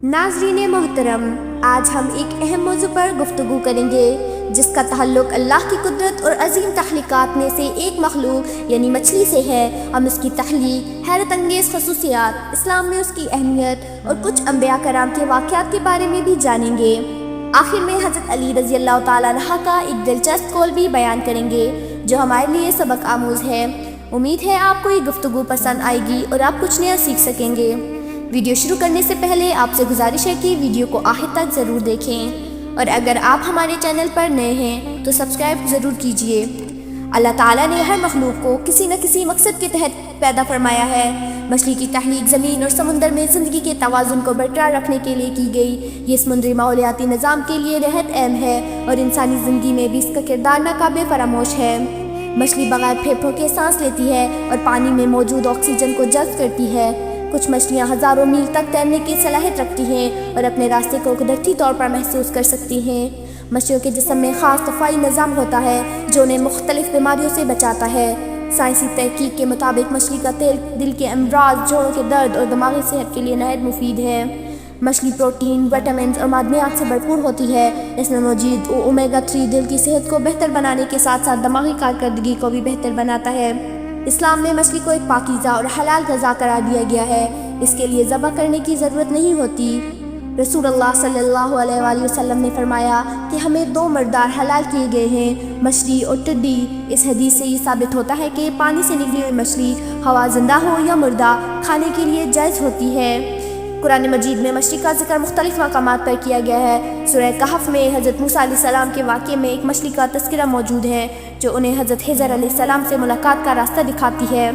नाज़रीन मोहतरम, आज हम एक अहम मौजू पर गुफ्तगू करेंगे जिसका ताल्लुक़ अल्लाह की कुदरत और अजीम तख्लीक़ात में से एक मखलूक यानी मछली से है। हम उसकी तख्लीक, हैरत अंगेज़ खसूसियात, इस्लाम में उसकी अहमियत और कुछ अंबिया कराम के वाक़यात के बारे में भी जानेंगे। आखिर में हज़रत अली रज़ी अल्लाह ताला अन्हु का एक दिलचस्प कौल भी बयान करेंगे जो हमारे लिए सबक आमूज़ है। उम्मीद है आपको ये गुफ्तगू पसंद आएगी और आप कुछ नया सीख सकेंगे। वीडियो शुरू करने से पहले आपसे गुजारिश है कि वीडियो को आखिर तक ज़रूर देखें और अगर आप हमारे चैनल पर नए हैं तो सब्सक्राइब ज़रूर कीजिए। अल्लाह ताला ने हर मखलूक को किसी न किसी मकसद के तहत पैदा फरमाया है। मछली की तख्लीक ज़मीन और समुंदर में ज़िंदगी के तवाज़ुन को बरकरार रखने के लिए की गई। ये समुद्री माहौलियाती निज़ाम के लिए रहत अहम है और इंसानी ज़िंदगी में भी इसका किरदार नाकाबिल फरामोश है। मछली बगैर फेफड़ों के सांस लेती है और पानी में मौजूद ऑक्सीजन को जज़्ब करती है। कुछ मछलियाँ हज़ारों मील तक तैरने की सलाहियत रखती हैं और अपने रास्ते को कुदरती तौर पर महसूस कर सकती हैं। मछलियों के जिस्म में ख़ास दफ़ाई निज़ाम होता है जो उन्हें मुख्तलिफ़ बीमारियों से बचाता है। साइंसी तहकीक के मुताबिक मछली का तेल दिल के अमराज, जोड़ों के दर्द और दिमागी सेहत के लिए नहायत मुफीद है। मछली प्रोटीन, विटामिन और मादनियात से भरपूर होती है। इसमें मौजूद ओमेगा 3 दिल की सेहत को बेहतर बनाने के साथ साथ दिमागी कारकर्दगी को भी बेहतर बनाता है। इस्लाम में मछली को एक पाकीज़ा और हलाल ग़ज़ा करार दिया गया है। इसके लिए ज़बह करने की ज़रूरत नहीं होती। रसूलुल्लाह सल्लल्लाहु अलैहि वसल्लम ने फरमाया कि हमें 2 मर्दार हलाल किए गए हैं, मछली और टिड्डी। इस हदीस से ये साबित होता है कि पानी से निकली हुई मछली हवा ज़िंदा हो या मुर्दा खाने के लिए जायज़ होती है। कुरान मजीद में मछली का जिक्र मुख्तलिफ मकामात पर किया गया है। सूरह कहफ में हज़रत मूसा अलैहिस्सलाम के वाक़े में एक मछली का तज़किरा मौजूद है जो उन्हें हज़रत हिज़र अलैहिस्सलाम से मुलाकात का रास्ता दिखाती है।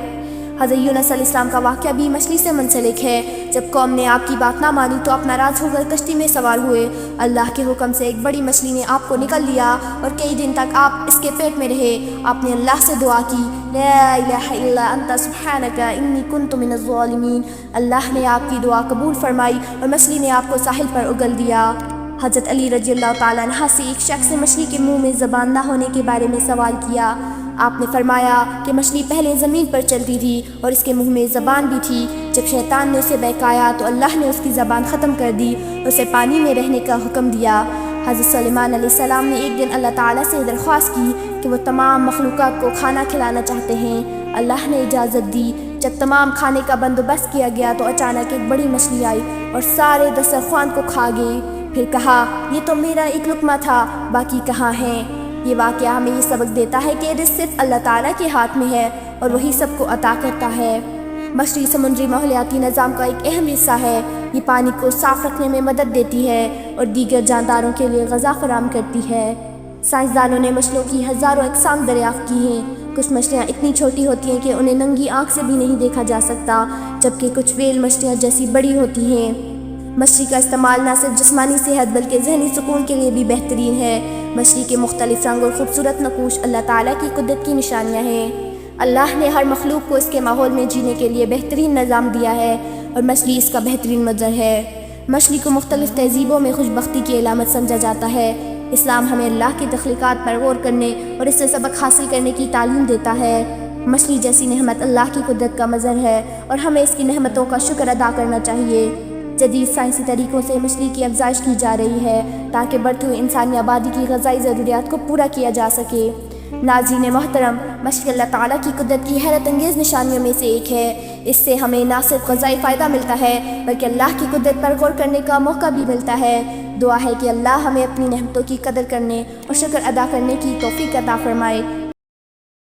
हज़रत यूनुस अलैहिस्सलाम का वाक़या भी मछली से मुंसलिक है। जब कौम ने आपकी बात ना मानी तो आप नाराज़ होकर कश्ती में सवार हुए। अल्लाह के हुक्म से एक बड़ी मछली ने आपको निकल लिया और कई दिन तक आप इसके पेट में रहे। आपने अल्लाह से दुआ की, ला इलाहा इल्ला अंता सुब्हानका इन्नी कुन्तु मिनज़ ज़ालिमीन। अल्लाह ने आपकी दुआ कबूल फरमाई और मछली ने आपको साहिल पर उगल दिया। हज़रत अली रज़ी अल्लाह ताला अन्हु से एक शख्स ने मछली के मुंह में ज़बान ना होने के बारे में सवाल किया। आपने फरमाया कि मछली पहले ज़मीन पर चलती थी और इसके मुंह में ज़बान भी थी। जब शैतान ने उसे बहकाया तो अल्लाह ने उसकी ज़बान ख़त्म कर दी और उसे पानी में रहने का हुक्म दिया। हज़रत सुलेमान अलैहिस्सलाम ने एक दिन अल्लाह ताला से दरख्वास्त की कि वो तमाम मखलूक़ात को खाना खिलाना चाहते हैं। अल्लाह ने इजाज़त दी। जब तमाम खाने का बंदोबस्त किया गया तो अचानक एक बड़ी मछली आई और सारे दस्तरख़्वान को खा गई। फिर कहा, ये तो मेरा एक लुक़मा था, बाकी कहाँ हैं? ये वाक़या हमें ये सबक देता है कि रिज़्क़ सिर्फ़ अल्लाह ताला के हाथ में है और वही सबको अता करता है। मछली समुद्री माहौलियाती निज़ाम का एक अहम हिस्सा है। ये पानी को साफ़ रखने में मदद देती है और दीगर जानदारों के लिए ग़ज़ा फराहम करती है। साइंसदानों ने मछलियों की हज़ारों अक़साम दरियाफ़्त की हैं। कुछ मछलियाँ इतनी छोटी होती हैं कि उन्हें नंगी आँख से भी नहीं देखा जा सकता, जबकि कुछ व्हेल मछलियाँ जैसी बड़ी होती हैं। मछली का इस्तेमाल न सिर्फ जिस्मानी सेहत बल्कि ज़हनी सुकून के लिए भी बेहतरीन है। मछली के मुख्तलिफ रंग और ख़ूबसूरत नकूश अल्लाह ताला की कुदरत की निशानियाँ हैं। अल्लाह ने हर मखलूक को इसके माहौल में जीने के लिए बेहतरीन निज़ाम दिया है और मछली इसका बेहतरीन मंज़र है। मछली को मुख्तलिफ तहज़ीबों में खुशबख्ती की अलामत समझा जाता है। इस्लाम हमें अल्लाह की तख्लीक़ात पर गौर करने और इससे सबक हासिल करने की तालीम देता है। मछली जैसी नेमत अल्लाह की कुदरत का मंज़र है और हमें इसकी नेमतों का शुक्र अदा करना चाहिए। जदीद साइंसी तरीक़ों से मछली की अफ़ज़ाइश की जा रही है ताकि बढ़ती हुई इंसानी आबादी की ग़ज़ाई ज़रूरियात को पूरा किया जा सके। नाज़रीन मोहतरम, मछली अल्लाह ताला की कुदरत की हैरत अंगेज़ निशानियों में से एक है। इससे हमें न सिर्फ ग़ज़ाई फ़ायदा मिलता है बल्कि अल्लाह की कुदरत पर गौर करने का मौका भी मिलता है। दुआ है कि अल्लाह हमें अपनी नेमतों की कदर करने और शुक्र अदा करने की तौफ़ीक़ अता फ़रमाए।